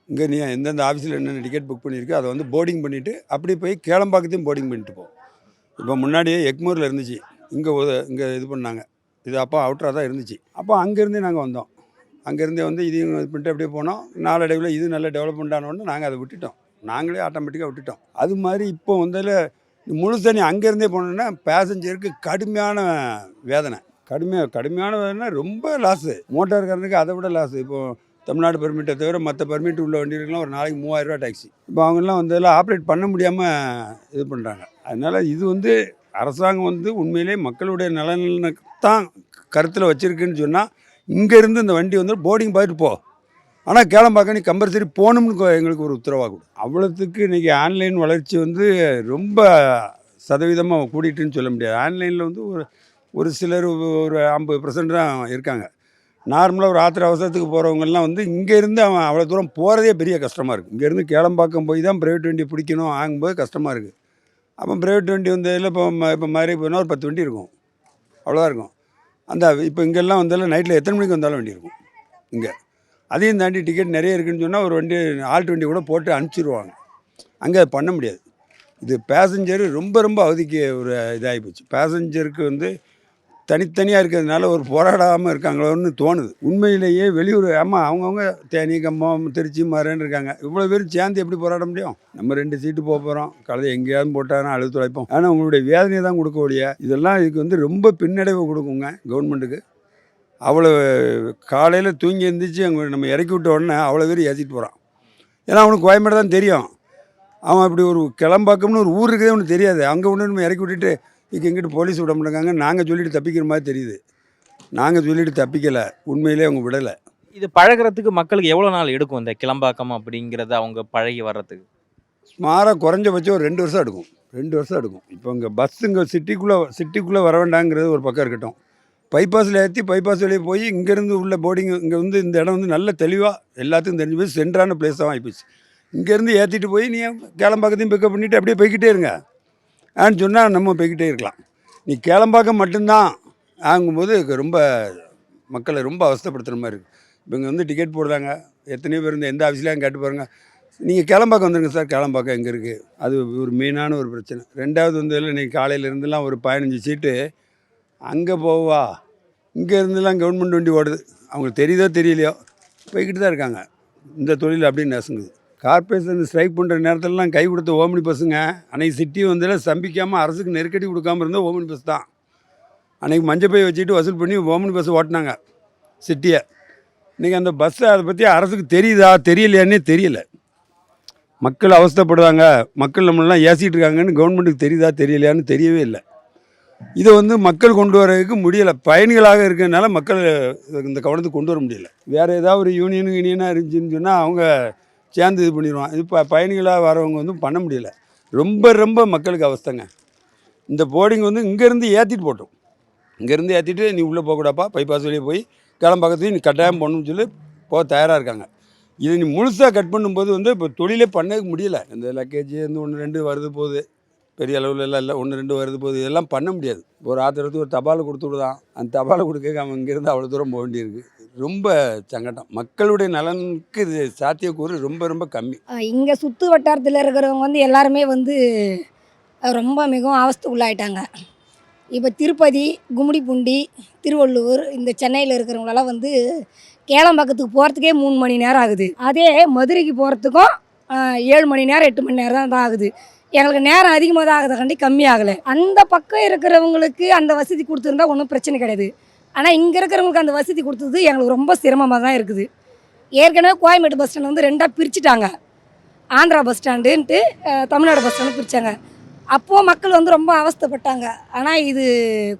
இங்கே நீ எந்தெந்த ஆஃபீஸில் என்னென்ன டிக்கெட் புக் பண்ணியிருக்கோ அதை வந்து போர்டிங் பண்ணிவிட்டு அப்படியே போய் கேளம்பாக்கத்தையும் போர்டிங் பண்ணிட்டு போ. இப்போ முன்னாடியே எக்மூரில் இருந்துச்சு, இங்கே இது பண்ணாங்க. இது அப்போ அவுட்டராக தான் இருந்துச்சு. அப்போ அங்கேருந்தே நாங்கள் வந்தோம். அங்கேருந்தே வந்து இதையும் இது பண்ணிட்டு அப்படியே போனோம். நாளடைவில் இது நல்ல டெவலப்மெண்ட் ஆனோடனே நாங்கள் அதை விட்டுட்டோம். நாங்களே ஆட்டோமேட்டிக்காக விட்டுட்டோம். அது மாதிரி இப்போ வந்ததில் முழுசாக நீ அங்கேருந்தே போனோன்னா பேசஞ்சருக்கு கடுமையான வேதனை. கடுமையான வேதனை, ரொம்ப லாஸு. மோட்டார்காரனுக்கு அதை விட லாஸு. இப்போது தமிழ்நாடு பெர்மிட்டை தவிர மற்ற பெர்மிட் உள்ள வண்டிகளுக்கெல்லாம் ஒரு நாளைக்கு 3000 ரூபா டாக்ஸி. இப்போ அவங்கெல்லாம் வந்ததில் ஆப்ரேட் பண்ண முடியாமல் இது பண்ணுறாங்க. அதனால் இது வந்து அரசாங்கம் வந்து உண்மையிலே மக்களுடைய நலனை தான் கருத்தில் வச்சுருக்குன்னு சொன்னால் இங்கேருந்து இந்த வண்டி வந்து போர்டிங் பார்த்துட்டு போ, ஆனால் கேளம்பாக்கம் நீ கம்பல்சரி போகணும்னு எங்களுக்கு ஒரு உத்தரவாக கொடு. அவ்வளோத்துக்கு இன்றைக்கி ஆன்லைன் வளர்ச்சி வந்து ரொம்ப சதவீதமாக கூடிட்டுன்னு சொல்ல முடியாது. ஆன்லைனில் வந்து ஒரு சிலர் ஒரு 50% தான் இருக்காங்க. நார்மலாக ஒரு ஆத்திர அவசரத்துக்கு போகிறவங்கெல்லாம் வந்து இங்கேருந்து அவன் அவ்வளோ தூரம் போகிறதே பெரிய கஷ்டமாக இருக்குது. இங்கேருந்து கேளம்பாக்கம் போய் தான் ப்ரைவேட் வண்டி பிடிக்கணும் ஆகும்போது கஷ்டமாக இருக்குது. அப்போ ப்ரைவேட் வண்டி வந்ததில் இப்போ மாதிரி போனால் ஒரு 10 வண்டி இருக்கும், அவ்வளோதான் இருக்கும். இப்போ இங்கெல்லாம் வந்தாலும் நைட்டில் எத்தனை மணிக்கு வந்தாலும் வண்டி இருக்கும் இங்கே. அதையும் தாண்டி டிக்கெட் நிறைய இருக்குதுன்னு சொன்னால் ஒரு வண்டி ஆல்ட் வண்டி கூட போட்டு அனுப்பிச்சிடுவாங்க. அங்கே அது பண்ண முடியாது. இது பேசஞ்சர் ரொம்ப அவதிக்கு ஒரு இதாகி போச்சு. பேசஞ்சருக்கு வந்து தனித்தனியாக இருக்கிறதுனால ஒரு போராடாமல் இருக்காங்களோன்னு தோணுது. உண்மையிலேயே வெளியூர் அவங்கவுங்க தேனி, கம்பம், திருச்சி, மதுரைன்னு இருக்காங்க. இவ்வளோ பேர் சேர்ந்து எப்படி போராட முடியும்? நம்ம 2 சீட்டு போக போகிறோம், கழுதை எங்கேயாவது போட்டாங்கன்னா அழுது துளைப்போம். ஆனால் உங்களுடைய வேதனையை தான் கொடுக்க ஒழிய இதெல்லாம் இதுக்கு வந்து ரொம்ப பின்னடைவு கொடுக்குங்க கவர்மெண்ட்டுக்கு. அவ்வளோ காலையில் தூங்கி எழுந்திரிச்சு அங்கே நம்ம இறக்கி விட்ட உடனே அவ்வளோ பேர் ஏற்றிட்டு போகிறான். ஏன்னா அவனுக்கு கோயம்பேடு தான் தெரியும். அவன் அப்படி ஒரு கிளம்பாக்கம்னு ஒரு ஊர் இருக்குதே அவனுக்கு தெரியாது. அங்கே ஒன்று நம்ம இறக்கி விட்டுட்டு இங்கே எங்கிட்ட போலீஸ் விட மாட்டாங்க, நாங்கள் சொல்லிட்டு தப்பிக்கிற மாதிரி தெரியுது. நாங்கள் சொல்லிட்டு தப்பிக்கலை, உண்மையிலே அவங்க விடலை. இது பழகிறதுக்கு மக்களுக்கு எவ்வளோ நாள் எடுக்கும் இந்த கிளம்பாக்கம் அப்படிங்கிறத அவங்க பழகி வர்றதுக்கு? சுமாராக குறைஞ்சபட்சம் ஒரு 2 வருஷம் எடுக்கும். 2 வருஷம் எடுக்கும். இப்போ இங்கே பஸ்ஸுங்க சிட்டிக்குள்ளே வர வேண்டாங்கிறது ஒரு பக்கம் இருக்கட்டும். பைபாஸில் ஏற்றி பைபாஸ் வழியே போய் இங்கேருந்து உள்ள போர்டிங் இங்கே வந்து இந்த இடம் வந்து நல்ல தெளிவாக எல்லாத்துக்கும் தெரிஞ்சு போய் சென்ட்ரான பிளேஸாக ஆகிப்போச்சு. இங்கேருந்து ஏற்றிட்டு போய் நீ கேளம்பாக்கத்தையும் பிக்கப் பண்ணிவிட்டு அப்படியே போய்கிட்டே இருங்க ஆன்னு சொன்னால் நம்ம போய்கிட்டே இருக்கலாம். நீ கேளம்பாக்கம் மட்டும்தான் ஆகும்போது ரொம்ப மக்களை ரொம்ப அவஸ்தைப்படுத்துகிற மாதிரி இருக்குது. இப்போ இங்கே வந்து டிக்கெட் போடுறாங்க, எத்தனையோ பேர் இந்த எந்த ஆஃபீஸ்லையும் கேட்டு பாருங்கள், நீங்கள் கேளம்பாக்கம் வந்துருங்க சார், கேளம்பாக்கம் எங்கே இருக்குது? அது ஒரு மெயினான ஒரு பிரச்சனை. 2வது வந்து இன்றைக்கி காலையிலேருந்துலாம் ஒரு 15 சீட்டு அங்கே போவா, இங்கே இருந்துலாம் கவர்மெண்ட் வண்டி ஓடுது. அவங்களுக்கு தெரியுதோ தெரியலையோ போய்கிட்டு தான் இருக்காங்க. இந்த தொழில் அப்படின்னு நசுங்குது. கார்பரேஷன் ஸ்ட்ரைக் பண்ணுற நேரத்திலலாம் கை கொடுத்த ஓமினி பஸ்ஸுங்க அன்றைக்கி சிட்டி வந்ததில் ஸ்தம்பிக்காமல் அரசுக்கு நெருக்கடி கொடுக்காமல் இருந்த ஓமினி பஸ் தான். அன்றைக்கி மஞ்சள் பை வச்சுட்டு வசூல் பண்ணி ஓமினி பஸ் ஓட்டினாங்க சிட்டியை. இன்றைக்கி அந்த பஸ்ஸை அதை பற்றி அரசுக்கு தெரியுதா தெரியலையான்னே தெரியல. மக்கள் அவஸ்தைப்படுறாங்க, மக்கள் நம்மளெலாம் ஏசிட்டு இருக்காங்கன்னு கவர்மெண்ட்டுக்கு தெரியுதா தெரியலையான்னு தெரியவே இல்லை. இதை வந்து மக்கள் கொண்டு வரதுக்கு முடியலை. பயணிகளாக இருக்கிறதுனால மக்கள் இந்த கவனத்துக்கு கொண்டு வர முடியல. வேறு ஏதாவது ஒரு யூனியனாக இருந்துச்சுன்னு சொன்னால் அவங்க சேர்ந்து இது பண்ணிடுவான். இது பயணிகளாக வரவங்க வந்து பண்ண முடியல. ரொம்ப மக்களுக்கு அவஸ்தைங்க. இந்த போர்டிங் வந்து இங்கேருந்து ஏற்றிட்டு போட்டோம். இங்கேருந்து ஏற்றிட்டு நீ உள்ளே போகக்கூடாப்பா, பைபாஸ் வழியே போய் கிளம்பாக்கத்தையும் நீ கட்டாயம் பண்ணணும்னு சொல்லி போக தயாராக இருக்காங்க. இதை நீ முழுசாக கட் பண்ணும்போது வந்து இப்போ தொழிலே பண்ண முடியல. இந்த லக்கேஜ் வந்து 1-2 வருது போகுது, பெரிய அளவில் எல்லாம் இல்லை, 1-2 வருது போகுது, இதெல்லாம் பண்ண முடியாது. ஒரு ஆத்திரத்துக்கு ஒரு தபாலை கொடுத்து விடுதான், அந்த தபாலை கொடுக்க அவன் இங்கேருந்து அவ்வளோ தூரம் போக வேண்டியிருக்கு. ரொம்ப சங்கடம். மக்களுடைய நலனுக்கு இது சாத்தியக்கூறு ரொம்ப கம்மி. இங்கே சுற்று வட்டாரத்தில் இருக்கிறவங்க வந்து எல்லாருமே வந்து ரொம்ப மிகவும் அவஸ்தைக்குள்ளாயிட்டாங்க. இப்போ திருப்பதி, கும்மிடிப்பூண்டி, திருவள்ளூர், இந்த சென்னையில் இருக்கிறவங்களெல்லாம் வந்து கேளம்பாக்கத்துக்கு போகிறதுக்கே 3 மணி நேரம் ஆகுது. அதே மதுரைக்கு போகிறதுக்கும் 7 மணி நேரம் 8 மணி நேரம் தான் ஆகுது. எங்களுக்கு நேரம் அதிகமாக தான் ஆகுதுக்காண்டி கம்மியாகலை. அந்த பக்கம் இருக்கிறவங்களுக்கு அந்த வசதி கொடுத்துருந்தா ஒன்றும் பிரச்சனை கிடையாது. ஆனால் இங்கே இருக்கிறவங்களுக்கு அந்த வசதி கொடுத்தது எங்களுக்கு ரொம்ப சிரமமாக தான் இருக்குது. ஏற்கனவே கோயம்பேடு பஸ் ஸ்டாண்ட் வந்து 2ஆக பிரிச்சுட்டாங்க. ஆந்திரா பஸ் ஸ்டாண்டுன்ட்டு தமிழ்நாடு பஸ் ஸ்டாண்டு பிரித்தாங்க. அப்போது மக்கள் வந்து ரொம்ப அவஸ்தைப்பட்டாங்க. ஆனால் இது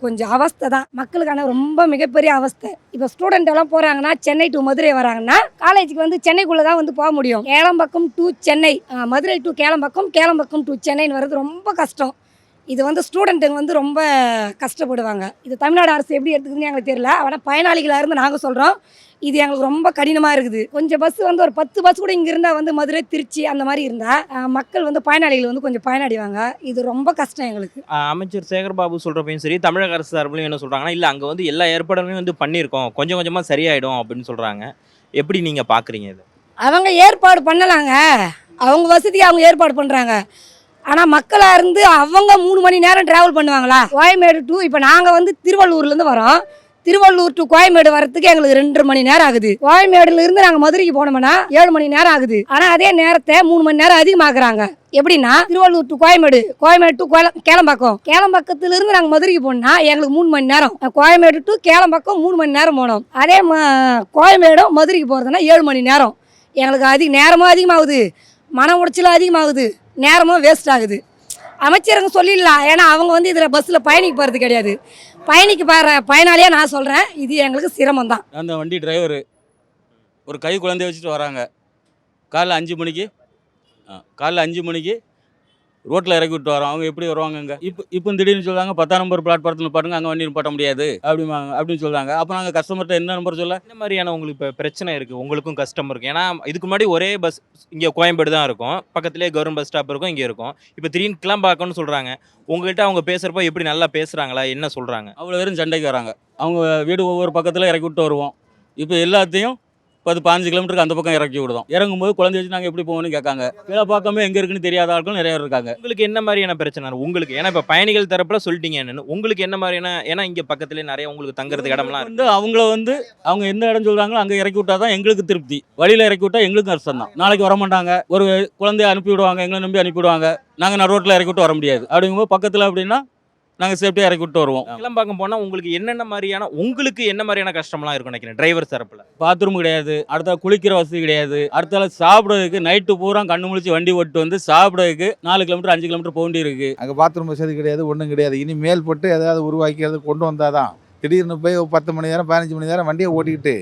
கொஞ்சம் அவஸ்தை தான் மக்களுக்கான ரொம்ப மிகப்பெரிய அவஸ்தை. இப்போ ஸ்டூடெண்ட் எல்லாம் போகிறாங்கன்னா சென்னை டு மதுரை வராங்கன்னா காலேஜுக்கு வந்து சென்னைக்குள்ளே தான் வந்து போக முடியும். Kelambakkam to Chennai, Madurai to Kelambakkam, Kelambakkam to சென்னைன்னு வர்றது ரொம்ப கஷ்டம். இது வந்து ஸ்டூடெண்ட்டுங்க வந்து ரொம்ப கஷ்டப்படுவாங்க. இது தமிழ்நாடு அரசு எப்படி எடுத்துக்குதுன்னு எங்களுக்கு தெரியல. ஆனால் பயனாளிகளாக இருந்து நாங்கள் சொல்கிறோம், இது எங்களுக்கு ரொம்ப கடினமாக இருக்குது. கொஞ்சம் பஸ் வந்து ஒரு 10 பஸ் கூட இங்கே இருந்தால் வந்து மதுரை, திருச்சி அந்த மாதிரி இருந்தால் மக்கள் வந்து பயனாளிகள் வந்து கொஞ்சம் பயனடைவாங்க. இது ரொம்ப கஷ்டம் எங்களுக்கு. அமைச்சர் சேகர்பாபு சொல்கிறப்பையும் சரி, தமிழக அரசு சார்பிலையும் என்ன சொல்கிறாங்கன்னா, இல்லை அங்கே வந்து எல்லா ஏற்பாடுமே வந்து பண்ணியிருக்கோம், கொஞ்சம் கொஞ்சமாக சரியாயிடும் அப்படின்னு சொல்கிறாங்க. எப்படி நீங்கள் பார்க்குறீங்க இது? அவங்க ஏற்பாடு பண்ணலாங்க, அவங்க வசதியை அவங்க ஏற்பாடு பண்ணுறாங்க. ஆனால் மக்களாக இருந்து அவங்க 3 மணி நேரம் ட்ராவல் பண்ணுவாங்களா? கோயம்பேடு டு இப்போ நாங்கள் வந்து திருவள்ளூர்லேருந்து வரோம். திருவள்ளூர் டு கோயம்பேடு வரத்துக்கு எங்களுக்கு 2.5 மணி நேரம் ஆகுது. கோயம்பேடுலேருந்து நாங்கள் மதுரைக்கு போனோம்னா 7 மணி நேரம் ஆகுது. ஆனால் அதே நேரத்தை 3 மணி நேரம் அதிகமாக்குறாங்க. எப்படின்னா திருவள்ளூர் டு கோயம்பேடு, கோயம்பேடு டு கேளம்பாக்கம், கேளம்பாக்கத்துலேருந்து நாங்கள் மதுரைக்கு போனோம்னா எங்களுக்கு 3 மணி நேரம். கோயம்பேடு டு கேளம்பாக்கம் 3 மணி நேரம் போனோம். அதே கோயம்பேடும் மதுரைக்கு போகிறதுனா 7 மணி நேரம். எங்களுக்கு நேரமும் அதிகமாகுது, மன உடைச்சலும் அதிகமாகுது, நேரமும் வேஸ்ட் ஆகுது. அமைச்சருங்க சொல்லிடலாம், ஏன்னா அவங்க வந்து இதில் பஸ்ஸில் பயணிக்க போகிறது கிடையாது. பயணிக்க போகிற பயனாளியாக நான் சொல்கிறேன், இது எங்களுக்கு சிரமம் தான். அந்த வண்டி டிரைவரு ஒரு கை குழந்தைய வச்சுட்டு வராங்க. காலைல 5 மணிக்கு ரோட்டில் இறக்கி விட்டு வரோம். அவங்க எப்படி வருவாங்க? அங்கே இப்போ திடீர்னு சொல்கிறாங்க 10ஆம் நம்பர் பிளாட்பாரத்தில் பாட்டுங்க, அங்கே வண்டி நிப்பாட்ட முடியாது அப்படின்னு சொல்கிறாங்க. அப்போ நாங்கள் கஸ்டமர்கிட்ட என்ன நம்பர் சொல்ல? என்ன மாதிரியான உங்களுக்கு இப்போ பிரச்சனை இருக்குது? உங்களுக்கும் கஷ்டம் இருக்குது. ஏன்னா இதுக்கு முன்னாடி ஒரே பஸ் இங்கே கோயம்பேடு தான் இருக்கும், பக்கத்துலேயே கவர்மெண்ட் பஸ் ஸ்டாப் இருக்கும், இங்கே இருக்கும். இப்போ திடீர்னு கிளம்பாக்கம்னு சொல்கிறாங்க. உங்கள்கிட்ட அவங்க பேசுகிறப்போ எப்படி நல்லா பேசுகிறாங்களா, என்ன சொல்கிறாங்க? அவ்வளோ பேரும் சண்டைக்கு வராங்க. அவங்க வீடு ஒவ்வொரு பக்கத்தில் இறக்கி விட்டு வருவோம். இப்போ எல்லாத்தையும் 10-15 கிலோமீட்டருக்கு அந்த பக்கம் இறக்கி விடுதோம். இறங்கும்போது குழந்தைய வச்சு நாங்கள் எப்படி போகணும்னு கேட்காங்க. கீழே பார்க்காம எங்கே இருக்குன்னு தெரியாத ஆட்களும் நிறைய இருக்காங்க. உங்களுக்கு என்ன மாதிரியான பிரச்சனை உங்களுக்கு? ஏன்னா இப்போ பயணிகள் தரப்புல சொல்லிட்டீங்க என்னன்னு, உங்களுக்கு என்ன மாதிரியான? ஏன்னா இங்கே பக்கத்துலேயே நிறைய உங்களுக்கு தங்குறதுக்கு இடம்லாம் வந்து அவங்க எந்த இடம் சொல்கிறாங்களோ அங்கே இறக்கி விட்டா தான் எங்களுக்கு திருப்தி. வழியில் இறக்கி விட்டா எங்களுக்கு கஷ்டம் தான். நாளைக்கு வர மாட்டாங்க, ஒரு குழந்தைய அனுப்பி விடுவாங்க, எங்களை நம்பி அனுப்பிவிடுவாங்க. நாங்கள் ரோட்டில் இறக்கி விட்டு வர முடியாது. அப்படிங்கும்போது பக்கத்தில் அப்படின்னா நாங்கள் சேஃப்டியாக இறக்கி விட்டு வருவோம். கிளம்பாக்கம் போனால் உங்களுக்கு என்ன மாதிரியான கஷ்டம்லாம் இருக்கும் நினைக்கிறேன் டிரைவர் தரப்புல? பாத்ரூம் கிடையாது, அடுத்த குளிக்கிற வசதி கிடையாது, அடுத்தால சாப்பிட்றதுக்கு நைட்டு பூரா கண்ணு முழிச்சு வண்டி ஓட்டு வந்து சாப்பிட்றதுக்கு 4 கிலோமீட்டர் 5 கிலோமீட்டர் போக வேண்டி இருக்கு. அங்கே பாத்ரூம் வசதி கிடையாது, ஒன்றும் கிடையாது. இனி மேல் போட்டு ஏதாவது உருவாக்கிறது கொண்டு வந்தால் தான். திடீர்னு போய் 10 மணி நேரம் 15 மணி நேரம் வண்டியை ஓட்டிக்கிட்டு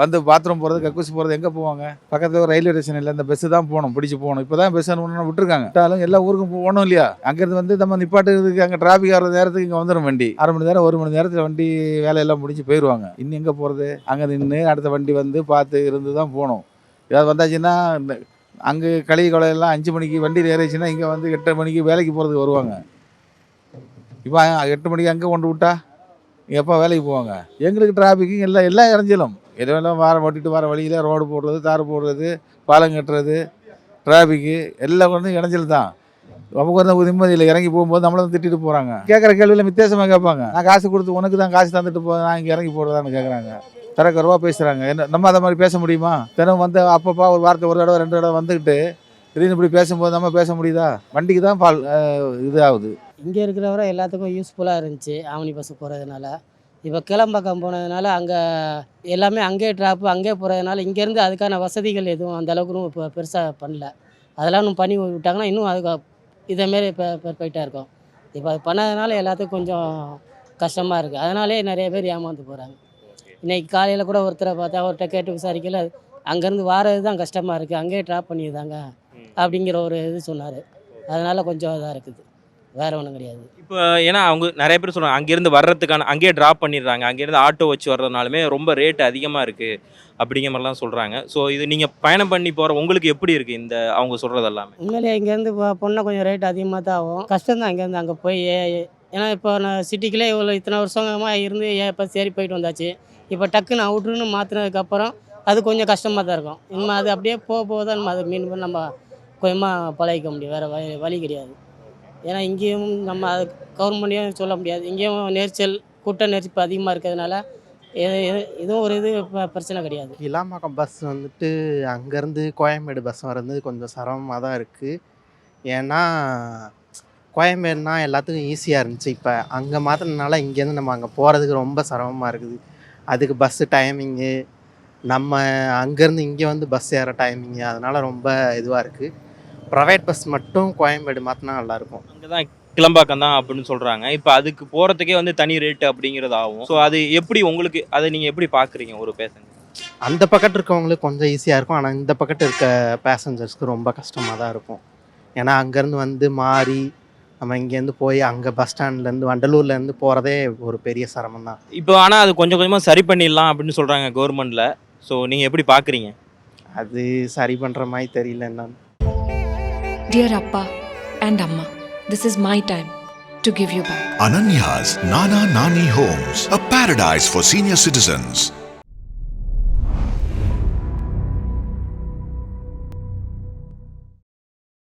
வந்து பாத்ரூம் போகிறது, கக்கூசி போகிறது எங்கே போவாங்க? பக்கத்தில் ஒரு ரயில்வே ஸ்டேஷன் இல்லை, இந்த பஸ்ஸு தான் போகணும், பிடிச்சி போகணும். இப்போ தான் பஸ் ஒன்று விட்டுருக்காங்க. விட்டாலும் எல்லா ஊருக்கும் போகணும் இல்லையா? அங்கேருந்து வந்து நம்ம நிப்பாட்டுறதுக்கு அங்கே டிராஃபிக் ஆகிற நேரத்துக்கு இங்கே வந்துடும் வண்டி. 1/2 மணி நேரம் 1 மணி நேரத்தில் வண்டி வேலையெல்லாம் முடிஞ்சு போயிடுவாங்க. இன்னும் எங்கே போகிறது? அங்கே நின்று அடுத்த வண்டி வந்து பார்த்து இருந்து தான் போகணும். ஏதாவது வந்தாச்சுன்னா அங்கே கொலையெல்லாம் 5 மணிக்கு வண்டி ஏறிச்சுன்னா இங்கே வந்து 8 மணிக்கு வேலைக்கு போகிறதுக்கு வருவாங்க. இப்போ 8 மணிக்கு அங்கே கொண்டு விட்டா எப்போ வேலைக்கு போவாங்க? எங்களுக்கு டிராஃபிக்கு எல்லாம் இறஞ்சிடும். எதுவெல்லாம் ஓட்டிட்டு வர வழியில் ரோடு போடுறது, தார் போடுறது, பாலம் கட்டுறது, டிராஃபிக்கு எல்லாம் கொண்டு இடைஞ்சல் தான். நமக்கு வந்து நிம்மதியில் இறங்கி போகும்போது நம்மளை வந்து திட்டிட்டு போகிறாங்க. கேட்குற கேள்வியில் வித்தியாசமாக கேட்பாங்க. நான் காசு கொடுத்து உனக்கு தான் காசு தந்துட்டு நான் இங்கே இறங்கி போடுறதான்னு கேட்குறாங்க. தரக்குறவா பேசுகிறாங்க. நம்ம அதை மாதிரி பேச முடியுமா? தினம் வந்து அப்பப்போ ஒரு வாரத்தை 1 தடவை 2 தடவை வந்துக்கிட்டு திடீர்னு இப்படி பேசும்போது நம்ம பேச முடியுதா? வண்டிக்கு தான் இது ஆகுது. இங்கே இருக்கிறவரை எல்லாத்துக்கும் யூஸ்ஃபுல்லாக இருந்துச்சு ஆம்னி பஸ்ஸு போகிறதுனால. இப்போ கிளம்பாக்கம் போனதுனால அங்கே எல்லாமே அங்கேயே ட்ராப்பு, அங்கேயே போகிறதுனால இங்கேருந்து அதுக்கான வசதிகள் எதுவும் அந்தளவுக்கு இப்போ பெருசாக பண்ணல. அதெல்லாம் இன்னும் பண்ணி விட்டாங்கன்னா இன்னும் அதுக்கு இதேமாரி பெர்ஃபெக்டாக இருக்கும். இப்போ அது பண்ணதுனால எல்லாத்துக்கும் கொஞ்சம் கஷ்டமாக இருக்குது. அதனாலே நிறைய பேர் ஏமாந்து போகிறாங்க. இன்றைக்கி காலையில் கூட ஒருத்தரை பார்த்தா, அவர்கிட்ட கேட்டு விசாரிக்கல, அங்கேருந்து வாரது தான் கஷ்டமாக இருக்குது, அங்கேயே ட்ராப் பண்ணிடுதாங்க அப்படிங்கிற ஒரு இது சொன்னார். அதனால் கொஞ்சம் இதாக இருக்குது, வேறு ஒன்றும் கிடையாது. இப்போ ஏன்னா அவங்க நிறைய பேர் சொல்கிறாங்க அங்கேருந்து வர்றதுக்கான அங்கேயே ட்ராப் பண்ணிடுறாங்க, அங்கேருந்து ஆட்டோ வச்சு வர்றதுனாலுமே ரொம்ப ரேட் அதிகமாக இருக்குது அப்படிங்கிற மாதிரிலாம் சொல்கிறாங்க. ஸோ இது நீங்கள் பயணம் பண்ணி போகிற உங்களுக்கு எப்படி இருக்குது இந்த அவங்க சொல்கிறது எல்லாமே? உண்மையிலே இங்கேருந்து போனால் கொஞ்சம் ரேட் அதிகமாக தான் ஆகும். கஷ்டம்தான் இங்கேருந்து அங்கே போய். ஏன்னா இப்போ நான் சிட்டிக்குள்ளே இவ்வளோ இத்தனை வருஷமாக இருந்து இப்போ சரி போயிட்டு வந்தாச்சு. இப்போ டக்குன்னு அவுட்ருன்னு மாற்றினதுக்கப்புறம் அது கொஞ்சம் கஷ்டமாக தான் இருக்கும். இனிமேல் அது அப்படியே போக தான் நம்ம அதை மீன் நம்ம கொஞ்சமாக பழகிக்க முடியும், வேறு வழி கிடையாது. ஏன்னா இங்கேயும் நம்ம அது கவர்மெண்ட்டையும் சொல்ல முடியாது, இங்கேயும் நெரிச்சல் கூட்ட நெரிப்பு அதிகமாக இருக்கிறதுனால இதுவும் ஒரு பிரச்சனை கிடையாது. கிளாம்பாக்கம் பஸ் வந்துட்டு அங்கேருந்து கோயம்பேடு பஸ் வர்றது கொஞ்சம் சிரமமாக தான் இருக்குது. ஏன்னா கோயம்பேடுனா எல்லாத்துக்கும் ஈஸியாக இருந்துச்சு. இப்போ அங்கே மாற்றினால இங்கேருந்து நம்ம அங்கே போகிறதுக்கு ரொம்ப சிரமமாக இருக்குது. அதுக்கு பஸ்ஸு டைமிங்கு நம்ம அங்கேருந்து இங்கே வந்து பஸ் ஏற டைமிங்கு அதனால் ரொம்ப இதுவாக இருக்குது. ப்ரைவேட் பஸ் மட்டும் கோயம்பேடு மாற்றினா நல்லாயிருக்கும். அங்கே தான் கிளம்பாக்கம் தான் அப்படின்னு சொல்கிறாங்க. இப்போ அதுக்கு போகிறதுக்கே வந்து தனி ரேட்டு அப்படிங்கிறது ஆகும். ஸோ அது எப்படி உங்களுக்கு அதை நீங்கள் எப்படி பார்க்குறீங்க ஒரு பேசஞ்சர்? அந்த பக்கத்து இருக்கவங்களுக்கு கொஞ்சம் ஈஸியாக இருக்கும். ஆனால் இந்த பக்கத்து இருக்க பேசஞ்சர்ஸ்க்கு ரொம்ப கஷ்டமாக தான் இருக்கும். ஏன்னா அங்கேருந்து வந்து மாறி நம்ம இங்கேருந்து போய் அங்கே பஸ் ஸ்டாண்ட்லேருந்து வண்டலூர்லேருந்து போகிறதே ஒரு பெரிய சிரமம் தான். இப்போ ஆனால் அது கொஞ்சம் கொஞ்சமாக சரி பண்ணிடலாம் அப்படின்னு சொல்கிறாங்க கவர்மெண்ட்டில். ஸோ நீங்கள் எப்படி பார்க்குறீங்க? அது சரி பண்ணுற மாதிரி தெரியல என்னன்னு. Dear Appa and Amma, this is my time to give you back. Ananya's Nana Nani Homes, a paradise for senior citizens.